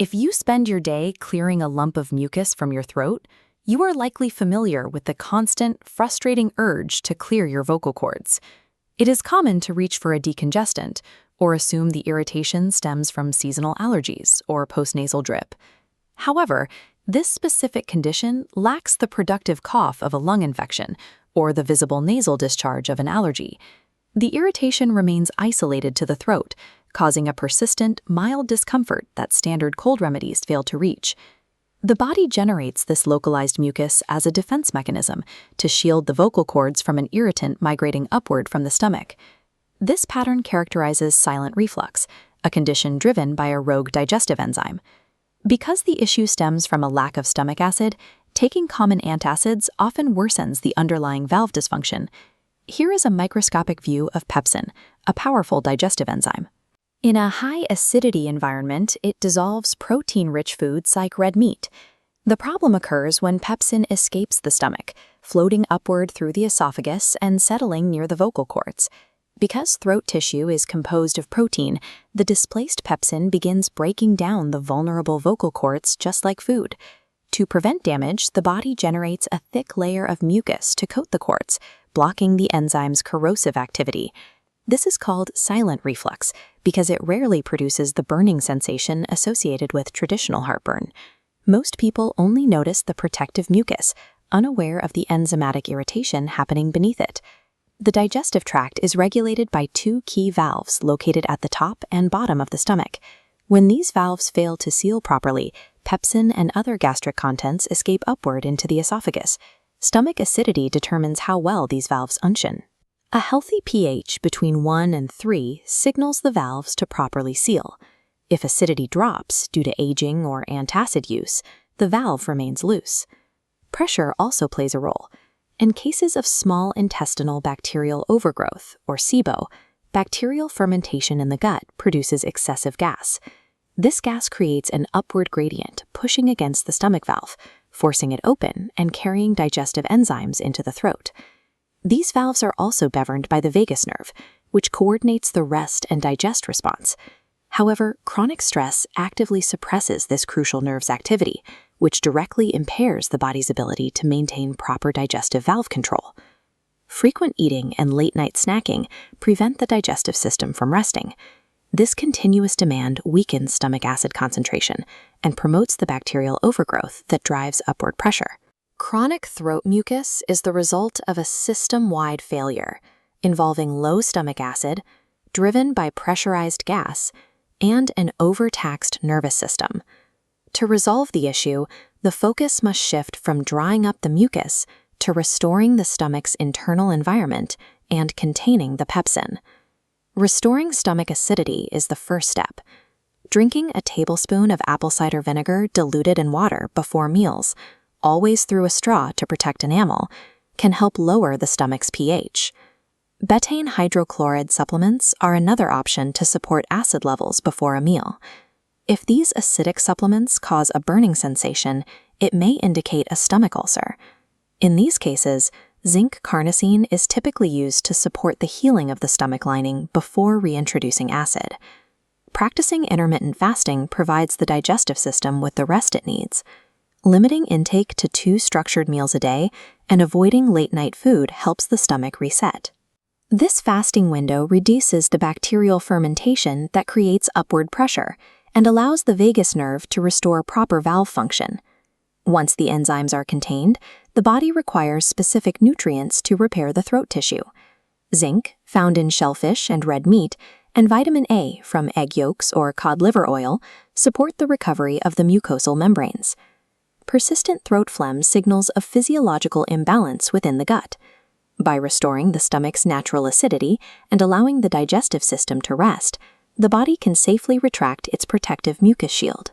If you spend your day clearing a lump of mucus from your throat, you are likely familiar with the constant, frustrating urge to clear your vocal cords. It is common to reach for a decongestant or assume the irritation stems from seasonal allergies or postnasal drip. However, this specific condition lacks the productive cough of a lung infection or the visible nasal discharge of an allergy. The irritation remains isolated to the throat, causing a persistent, mild discomfort that standard cold remedies fail to reach. The body generates this localized mucus as a defense mechanism to shield the vocal cords from an irritant migrating upward from the stomach. This pattern characterizes silent reflux, a condition driven by a rogue digestive enzyme. Because the issue stems from a lack of stomach acid, taking common antacids often worsens the underlying valve dysfunction. Here is a microscopic view of pepsin, a powerful digestive enzyme. In a high-acidity environment, it dissolves protein-rich foods like red meat. The problem occurs when pepsin escapes the stomach, floating upward through the esophagus and settling near the vocal cords. Because throat tissue is composed of protein, the displaced pepsin begins breaking down the vulnerable vocal cords just like food. To prevent damage, the body generates a thick layer of mucus to coat the cords, blocking the enzyme's corrosive activity. This is called silent reflux because it rarely produces the burning sensation associated with traditional heartburn. Most people only notice the protective mucus, unaware of the enzymatic irritation happening beneath it. The digestive tract is regulated by two key valves located at the top and bottom of the stomach. When these valves fail to seal properly, pepsin and other gastric contents escape upward into the esophagus. Stomach acidity determines how well these valves function. A healthy pH between 1 and 3 signals the valves to properly seal. If acidity drops due to aging or antacid use, the valve remains loose. Pressure also plays a role. In cases of small intestinal bacterial overgrowth, or SIBO, bacterial fermentation in the gut produces excessive gas. This gas creates an upward gradient, pushing against the stomach valve, forcing it open and carrying digestive enzymes into the throat. These valves are also governed by the vagus nerve, which coordinates the rest and digest response. However, chronic stress actively suppresses this crucial nerve's activity, which directly impairs the body's ability to maintain proper digestive valve control. Frequent eating and late-night snacking prevent the digestive system from resting. This continuous demand weakens stomach acid concentration and promotes the bacterial overgrowth that drives upward pressure. Chronic throat mucus is the result of a system-wide failure involving low stomach acid, driven by pressurized gas, and an overtaxed nervous system. To resolve the issue, the focus must shift from drying up the mucus to restoring the stomach's internal environment and containing the pepsin. Restoring stomach acidity is the first step. Drinking a tablespoon of apple cider vinegar diluted in water before meals, always through a straw to protect enamel, can help lower the stomach's pH. Betaine hydrochloride supplements are another option to support acid levels before a meal. If these acidic supplements cause a burning sensation, it may indicate a stomach ulcer. In these cases, zinc carnosine is typically used to support the healing of the stomach lining before reintroducing acid. Practicing intermittent fasting provides the digestive system with the rest it needs. Limiting intake to 2 structured meals a day and avoiding late-night food helps the stomach reset. This fasting window reduces the bacterial fermentation that creates upward pressure and allows the vagus nerve to restore proper valve function. Once the enzymes are contained, the body requires specific nutrients to repair the throat tissue. Zinc, found in shellfish and red meat, and vitamin A from egg yolks or cod liver oil support the recovery of the mucosal membranes. Persistent throat phlegm signals a physiological imbalance within the gut. By restoring the stomach's natural acidity and allowing the digestive system to rest, the body can safely retract its protective mucus shield.